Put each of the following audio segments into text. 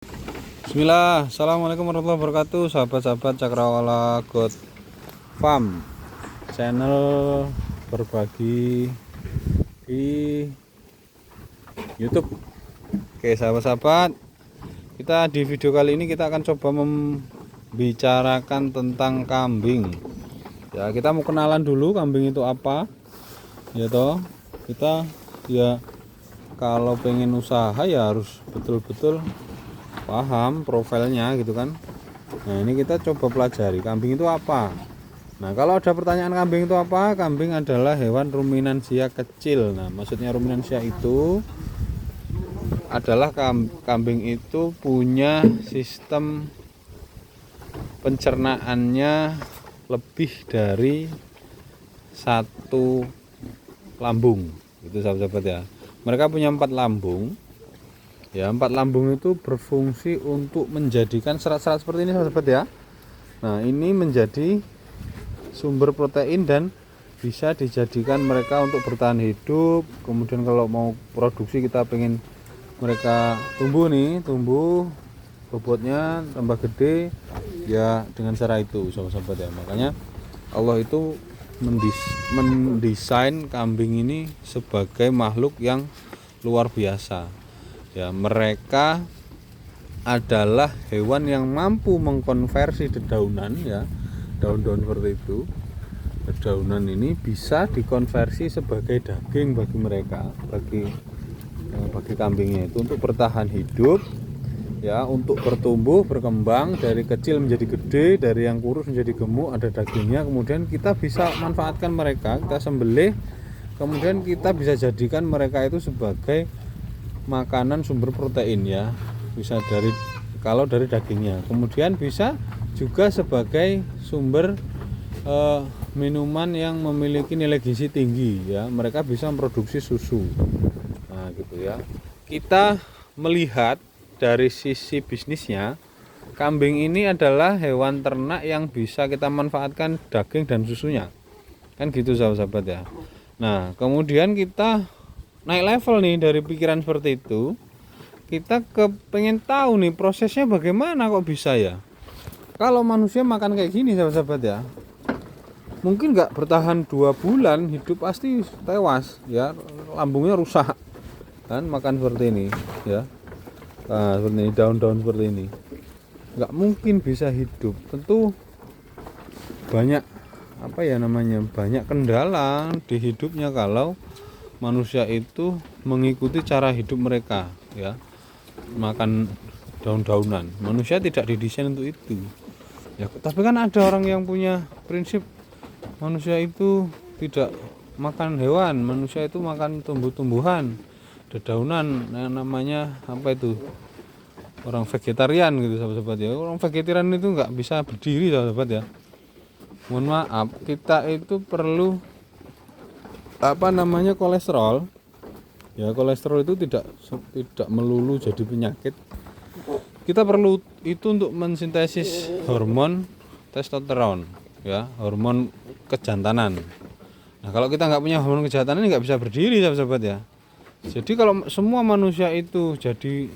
Bismillah, assalamualaikum warahmatullahi wabarakatuh, sahabat-sahabat Cakrawala God Farm, channel berbagi di YouTube. Oke sahabat-sahabat, kita di video kali ini kita akan coba membicarakan tentang kambing. Ya, kita mau kenalan dulu kambing itu apa. Ya toh, kita ya kalau pengen usaha ya harus betul-betul paham profilnya gitu kan. Nah ini kita coba pelajari kambing itu apa. Nah kalau ada pertanyaan kambing itu apa, kambing adalah hewan ruminansia kecil. Nah maksudnya ruminansia itu adalah kambing itu punya sistem pencernaannya lebih dari satu lambung gitu sahabat-sahabat ya. Mereka punya 4 lambung. Ya, 4 lambung itu berfungsi untuk menjadikan serat-serat seperti ini sahabat ya. Nah ini menjadi sumber protein dan bisa dijadikan mereka untuk bertahan hidup. Kemudian kalau mau produksi kita pengen mereka tumbuh bobotnya tambah gede ya dengan cara itu sahabat-sahabat ya. Makanya Allah itu mendesain kambing ini sebagai makhluk yang luar biasa. Ya, mereka adalah hewan yang mampu mengkonversi dedaunan ya, daun-daun seperti itu. Dedaunan ini bisa dikonversi sebagai daging bagi mereka, bagi kambingnya itu untuk bertahan hidup ya, untuk bertumbuh, berkembang dari kecil menjadi gede, dari yang kurus menjadi gemuk, ada dagingnya. Kemudian kita bisa manfaatkan mereka, kita sembelih, kemudian kita bisa jadikan mereka itu sebagai makanan sumber protein ya, bisa dari dagingnya, kemudian bisa juga sebagai sumber minuman yang memiliki nilai gizi tinggi ya, mereka bisa memproduksi susu. Nah gitu ya, kita melihat dari sisi bisnisnya, kambing ini adalah hewan ternak yang bisa kita manfaatkan daging dan susunya kan gitu sahabat-sahabat ya. Nah kemudian kita naik level nih dari pikiran seperti itu, kita pengen tahu nih prosesnya bagaimana kok bisa ya. Kalau manusia makan kayak gini sahabat-sahabat ya, mungkin nggak bertahan 2 bulan hidup, pasti tewas ya, lambungnya rusak kan, makan seperti ini ya. Nah, seperti ini, daun-daun seperti ini nggak mungkin bisa hidup. Tentu banyak banyak kendala di hidupnya kalau manusia itu mengikuti cara hidup mereka ya, makan daun-daunan. Manusia tidak didesain untuk itu ya, tapi kan ada orang yang punya prinsip manusia itu tidak makan hewan, manusia itu makan tumbuh-tumbuhan, dedaunan, yang namanya apa itu, orang vegetarian gitu sahabat-sahabat ya. Orang vegetarian itu nggak bisa berdiri sahabat ya. Mohon maaf, kita itu perlu kolesterol ya. Kolesterol itu tidak melulu jadi penyakit. Kita perlu itu untuk mensintesis hormon testosteron ya, hormon kejantanan. Nah kalau kita nggak punya hormon kejantanan nggak bisa berdiri sahabat ya. Jadi kalau semua manusia itu jadi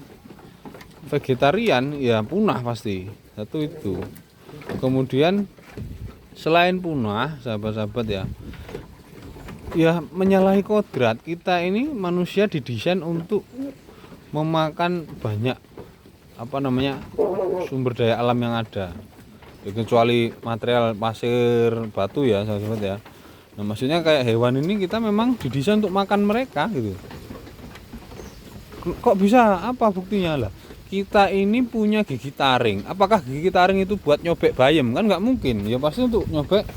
vegetarian ya punah pasti, satu itu. Kemudian selain punah sahabat-sahabat ya, menyalahi kodrat kita ini. Manusia didesain untuk memakan banyak sumber daya alam yang ada ya, kecuali material pasir, batu ya sahabat ya. Nah maksudnya kayak hewan ini kita memang didesain untuk makan mereka gitu. Kok bisa? Apa buktinya lah? Kita ini punya gigi taring. Apakah gigi taring itu buat nyobek bayam? Kan nggak mungkin ya, pasti untuk nyobek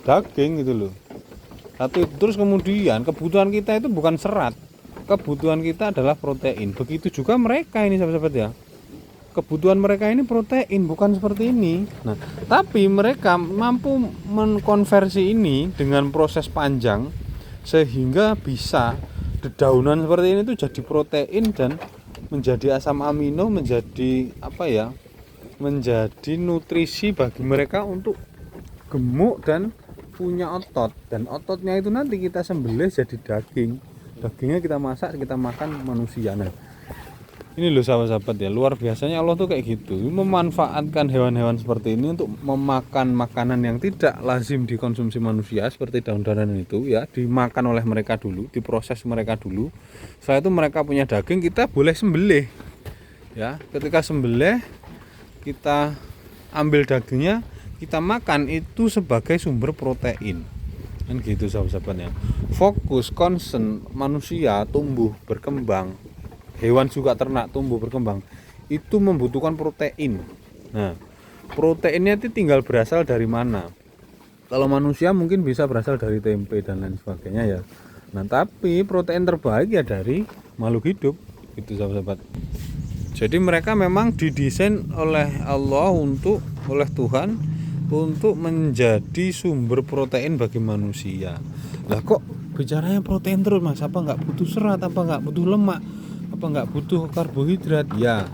daging gitu loh. Satu, terus kemudian kebutuhan kita itu bukan serat, kebutuhan kita adalah protein. Begitu juga mereka ini sahabat-sahabat ya, kebutuhan mereka ini protein, bukan seperti ini. Nah tapi mereka mampu mengkonversi ini dengan proses panjang sehingga bisa dedaunan seperti ini tuh jadi protein dan menjadi asam amino, menjadi menjadi nutrisi bagi mereka untuk gemuk dan punya otot. Dan ototnya itu nanti kita sembelih jadi dagingnya kita masak, kita makan manusia. Nah Ini loh sahabat-sahabat ya, luar biasanya Allah tuh kayak gitu, memanfaatkan hewan-hewan seperti ini untuk memakan makanan yang tidak lazim dikonsumsi manusia, seperti daun-daunan itu ya, dimakan oleh mereka dulu, diproses mereka dulu. Setelah itu mereka punya daging, kita boleh sembelih ya. Ketika sembelih, kita ambil dagingnya, kita makan, itu sebagai sumber protein kan gitu sahabat-sahabat ya. Fokus concern manusia tumbuh berkembang, hewan juga ternak tumbuh berkembang, itu membutuhkan protein. Nah, proteinnya itu tinggal berasal dari mana. Kalau manusia mungkin bisa berasal dari tempe dan lain sebagainya ya. Nah, tapi protein terbaik ya dari makhluk hidup gitu sahabat-sahabat. Jadi mereka memang didesain oleh Allah oleh Tuhan untuk menjadi sumber protein bagi manusia. Lah kok bicaranya protein terus Mas? Apa nggak butuh serat? Apa nggak butuh lemak? Apa nggak butuh karbohidrat? Ya,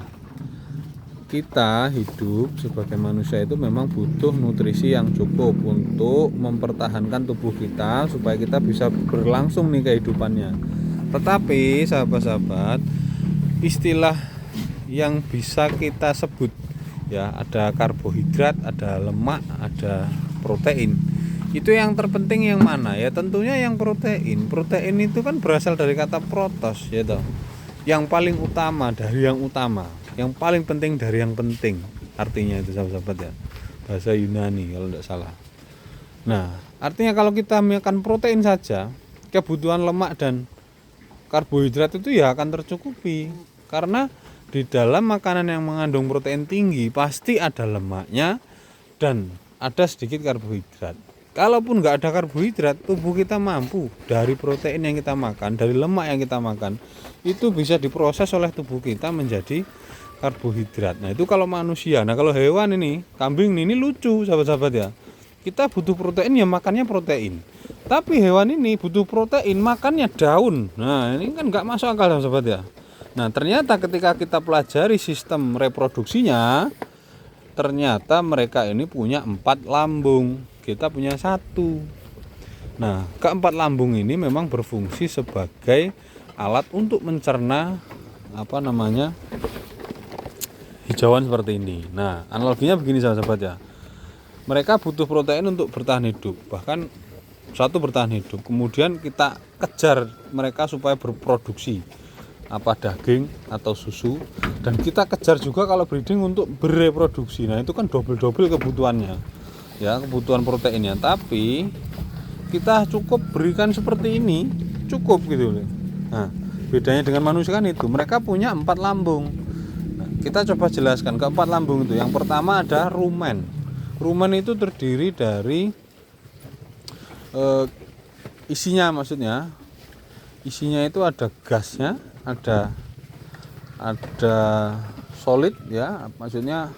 kita hidup sebagai manusia itu memang butuh nutrisi yang cukup untuk mempertahankan tubuh kita supaya kita bisa berlangsung nih kehidupannya. Tetapi sahabat-sahabat, istilah yang bisa kita sebut ya, ada karbohidrat, ada lemak, ada protein. Itu yang terpenting yang mana? Ya tentunya yang protein. Protein itu kan berasal dari kata protos ya toh. Yang paling utama dari yang utama, yang paling penting dari yang penting. Artinya itu sahabat-sahabat ya. Bahasa Yunani kalau tidak salah. Nah, artinya kalau kita makan protein saja, kebutuhan lemak dan karbohidrat itu ya akan tercukupi. Karena di dalam makanan yang mengandung protein tinggi pasti ada lemaknya dan ada sedikit karbohidrat. Kalaupun nggak ada karbohidrat, tubuh kita mampu dari protein yang kita makan, dari lemak yang kita makan, itu bisa diproses oleh tubuh kita menjadi karbohidrat. Nah itu kalau manusia. Nah kalau hewan ini, kambing ini lucu sahabat-sahabat ya. Kita butuh protein ya makannya protein. Tapi hewan ini butuh protein makannya daun. Nah ini kan nggak masuk akal sahabat ya. Nah ternyata ketika kita pelajari sistem reproduksinya, ternyata mereka ini punya 4 lambung, kita punya 1. Nah keempat lambung ini memang berfungsi sebagai alat untuk mencerna hijauan seperti ini. Nah analoginya begini sahabat ya, mereka butuh protein untuk bertahan hidup, bahkan satu bertahan hidup, kemudian kita kejar mereka supaya berproduksi daging atau susu, dan kita kejar juga kalau breeding untuk bereproduksi. Nah itu kan double kebutuhannya ya, kebutuhan proteinnya. Tapi kita cukup berikan seperti ini, cukup gitu. Nah bedanya dengan manusia kan itu, mereka punya 4 lambung. Nah, kita coba jelaskan keempat lambung itu. Yang pertama ada rumen. Rumen itu terdiri dari isinya itu ada gasnya, ada solid ya, maksudnya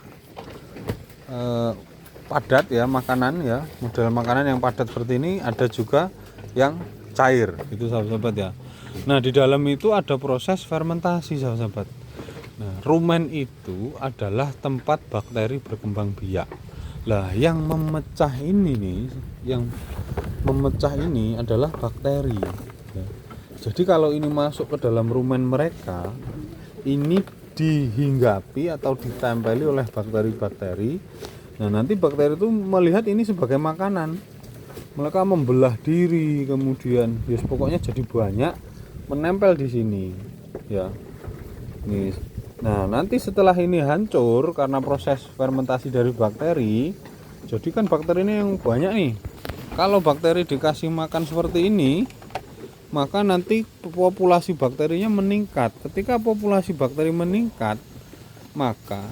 padat ya, makanan ya, model makanan yang padat seperti ini. Ada juga yang cair itu sahabat-sahabat ya. Nah di dalam itu ada proses fermentasi sahabat-sahabat. Nah rumen itu adalah tempat bakteri berkembang biak. Lah yang memecah ini adalah bakteri ya. Jadi kalau ini masuk ke dalam rumen mereka, ini dihinggapi atau ditempeli oleh bakteri-bakteri. Nah nanti bakteri itu melihat ini sebagai makanan, mereka membelah diri, kemudian pokoknya jadi banyak menempel di sini ya. Nah nanti setelah ini hancur karena proses fermentasi dari bakteri, jadi kan bakteri ini yang banyak nih. Kalau bakteri dikasih makan seperti ini, maka nanti populasi bakterinya meningkat. Ketika populasi bakteri meningkat, maka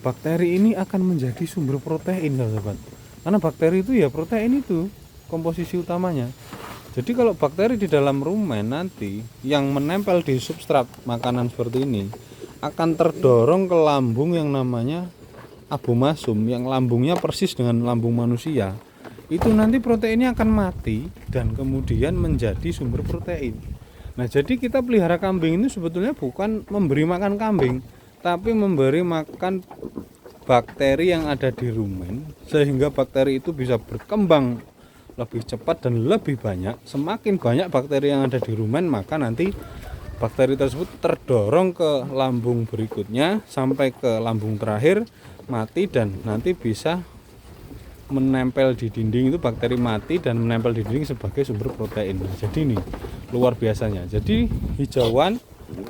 bakteri ini akan menjadi sumber protein sahabat. Karena bakteri itu ya protein itu komposisi utamanya. Jadi kalau bakteri di dalam rumen nanti yang menempel di substrat makanan seperti ini akan terdorong ke lambung yang namanya abomasum, yang lambungnya persis dengan lambung manusia. Itu nanti proteinnya akan mati dan kemudian menjadi sumber protein. Nah jadi kita pelihara kambing ini sebetulnya bukan memberi makan kambing, tapi memberi makan bakteri yang ada di rumen, sehingga bakteri itu bisa berkembang lebih cepat dan lebih banyak. Semakin banyak bakteri yang ada di rumen, maka nanti bakteri tersebut terdorong ke lambung berikutnya sampai ke lambung terakhir, mati dan nanti bisa menempel di dinding. Itu bakteri mati dan menempel di dinding sebagai sumber protein. Jadi ini luar biasanya. Jadi hijauan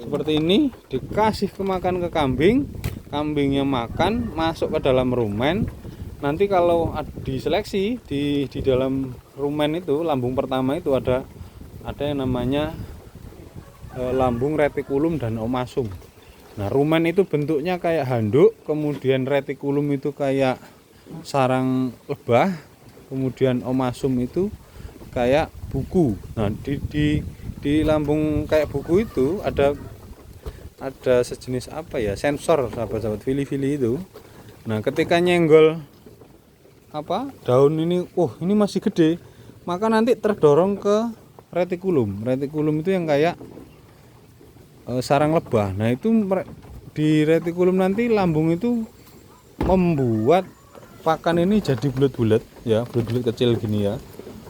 seperti ini dikasih makan ke kambing, kambingnya makan, masuk ke dalam rumen. Nanti kalau diseleksi di dalam rumen itu, lambung pertama itu ada yang namanya lambung retikulum dan omasum. Nah, rumen itu bentuknya kayak handuk, kemudian retikulum itu kayak sarang lebah, kemudian omasum itu kayak buku. Nah, di lambung kayak buku itu ada sejenis apa ya, sensor sahabat-sahabat, fili-fili itu. Nah, ketika nyenggol daun ini, ini masih gede, maka nanti terdorong ke retikulum. Retikulum itu yang kayak sarang lebah. Nah, itu di retikulum nanti lambung itu membuat pakan ini jadi bulat-bulat ya, bulat-bulat kecil gini ya,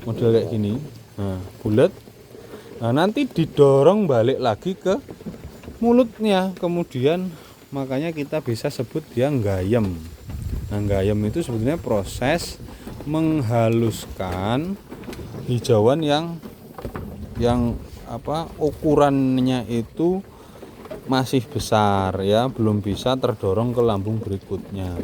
model kayak gini. Nah, bulat. Nah, nanti didorong balik lagi ke mulutnya, kemudian makanya kita bisa sebut dia nggayem. Nah, nggayem itu sebetulnya proses menghaluskan hijauan yang ukurannya itu masih besar ya, belum bisa terdorong ke lambung berikutnya.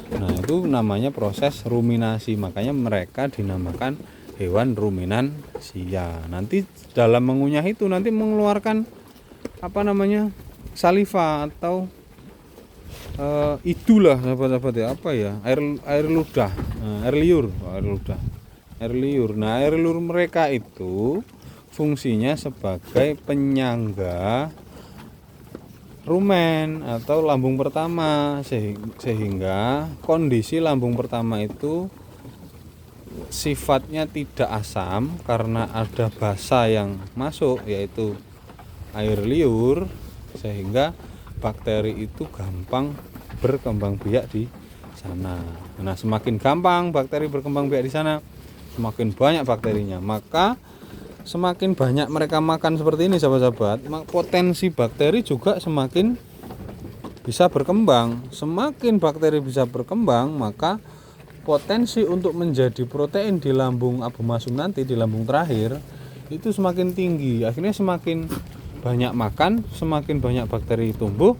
Nah, itu namanya proses ruminasi, makanya mereka dinamakan hewan ruminansia. Nanti dalam mengunyah itu nanti mengeluarkan saliva atau itulah sahabat-sahabat ya, air ludah. Nah, air liur. Nah, air liur mereka itu fungsinya sebagai penyangga rumen atau lambung pertama, sehingga kondisi lambung pertama itu sifatnya tidak asam karena ada basa yang masuk, yaitu air liur, sehingga bakteri itu gampang berkembang biak di sana. Nah, semakin gampang bakteri berkembang biak di sana, semakin banyak bakterinya, maka semakin banyak mereka makan seperti ini sahabat-sahabat, potensi bakteri juga semakin bisa berkembang. Semakin bakteri bisa berkembang, maka potensi untuk menjadi protein di lambung abomasum nanti, di lambung terakhir, itu semakin tinggi. Akhirnya semakin banyak makan, semakin banyak bakteri tumbuh,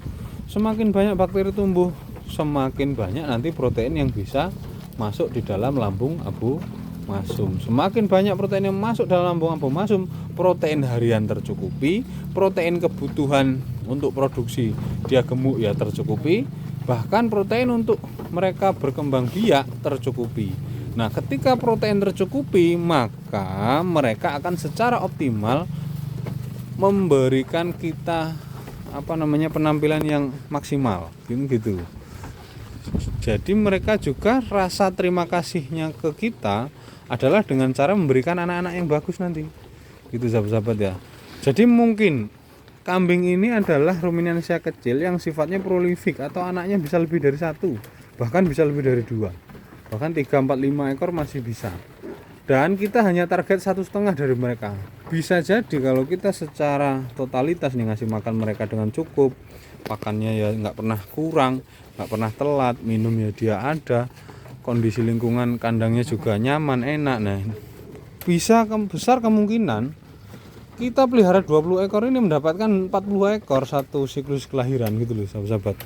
semakin banyak bakteri tumbuh, semakin banyak nanti protein yang bisa masuk di dalam lambung abomasum. Semakin banyak protein yang masuk dalam lambung abomasum, protein harian tercukupi, protein kebutuhan untuk produksi dia gemuk ya tercukupi, bahkan protein untuk mereka berkembang biak tercukupi. Nah, ketika protein tercukupi, maka mereka akan secara optimal memberikan kita penampilan yang maksimal gitu. Jadi mereka juga rasa terima kasihnya ke kita adalah dengan cara memberikan anak-anak yang bagus nanti, gitu sahabat-sahabat ya. Jadi mungkin kambing ini adalah ruminansia kecil yang sifatnya prolifik, atau anaknya bisa lebih dari 1, bahkan bisa lebih dari 2, bahkan 3, 4, 5 ekor masih bisa. Dan kita hanya target 1,5 dari mereka. Bisa jadi kalau kita secara totalitas nih ngasih makan mereka dengan cukup, pakannya ya nggak pernah kurang, nggak pernah telat, minum ya dia ada, kondisi lingkungan kandangnya juga nyaman, enak. Nah, bisa besar kemungkinan kita pelihara 20 ekor ini mendapatkan 40 ekor satu siklus kelahiran gitu loh sahabat-sahabat.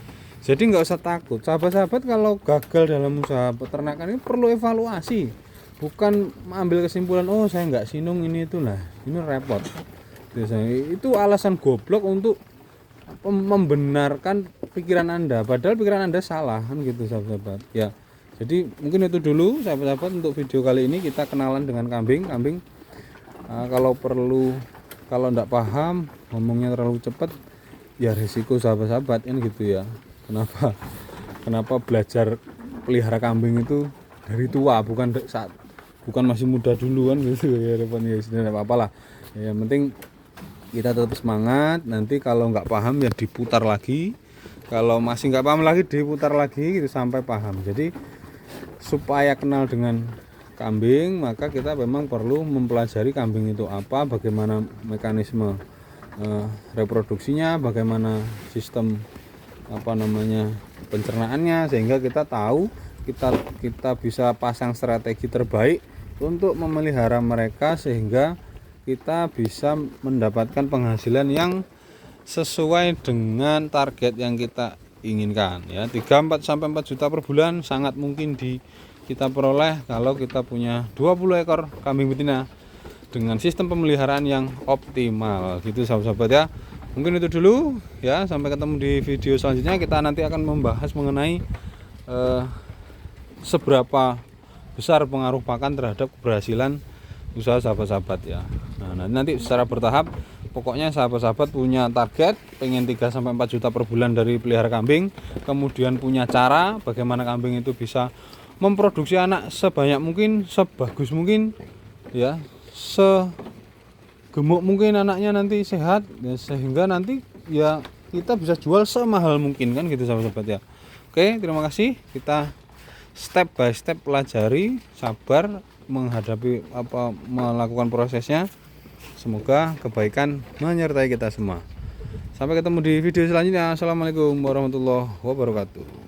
Jadi nggak usah takut sahabat-sahabat kalau gagal dalam usaha peternakan ini, perlu evaluasi, bukan ambil kesimpulan saya nggak sinung ini itu. Nah, ini repot. Itu alasan goblok untuk membenarkan pikiran Anda, padahal pikiran Anda salah kan gitu sahabat-sahabat ya. Jadi mungkin itu dulu sahabat-sahabat untuk video kali ini, kita kenalan dengan kambing. Kalau perlu, kalau enggak paham, ngomongnya terlalu cepat, ya risiko sahabat-sahabat kan gitu ya. Kenapa belajar pelihara kambing itu dari tua, bukan masih muda dulu kan gitu ya. Ya sebenarnya apa-apalah. Ya, yang penting kita tetap semangat. Nanti kalau nggak paham ya diputar lagi, kalau masih nggak paham lagi diputar lagi gitu sampai paham. Jadi supaya kenal dengan kambing, maka kita memang perlu mempelajari kambing itu apa, bagaimana mekanisme reproduksinya, bagaimana sistem pencernaannya, sehingga kita tahu kita bisa pasang strategi terbaik untuk memelihara mereka, sehingga kita bisa mendapatkan penghasilan yang sesuai dengan target yang kita inginkan ya. 3 sampai 4 juta per bulan sangat mungkin kita peroleh kalau kita punya 20 ekor kambing betina dengan sistem pemeliharaan yang optimal gitu sahabat-sahabat ya. Mungkin itu dulu ya, sampai ketemu di video selanjutnya. Kita nanti akan membahas mengenai seberapa besar pengaruh pakan terhadap keberhasilan usaha sahabat-sahabat ya. Nah, nanti secara bertahap, pokoknya sahabat-sahabat punya target pengen 3 sampai 4 juta per bulan dari pelihara kambing, kemudian punya cara bagaimana kambing itu bisa memproduksi anak sebanyak mungkin, sebagus mungkin ya, segemuk mungkin anaknya nanti sehat ya, sehingga nanti ya kita bisa jual semahal mungkin kan gitu sahabat-sahabat ya. Oke, terima kasih. Kita step by step pelajari, sabar menghadapi melakukan prosesnya. Semoga kebaikan menyertai kita semua. Sampai ketemu di video selanjutnya. Assalamualaikum warahmatullahi wabarakatuh.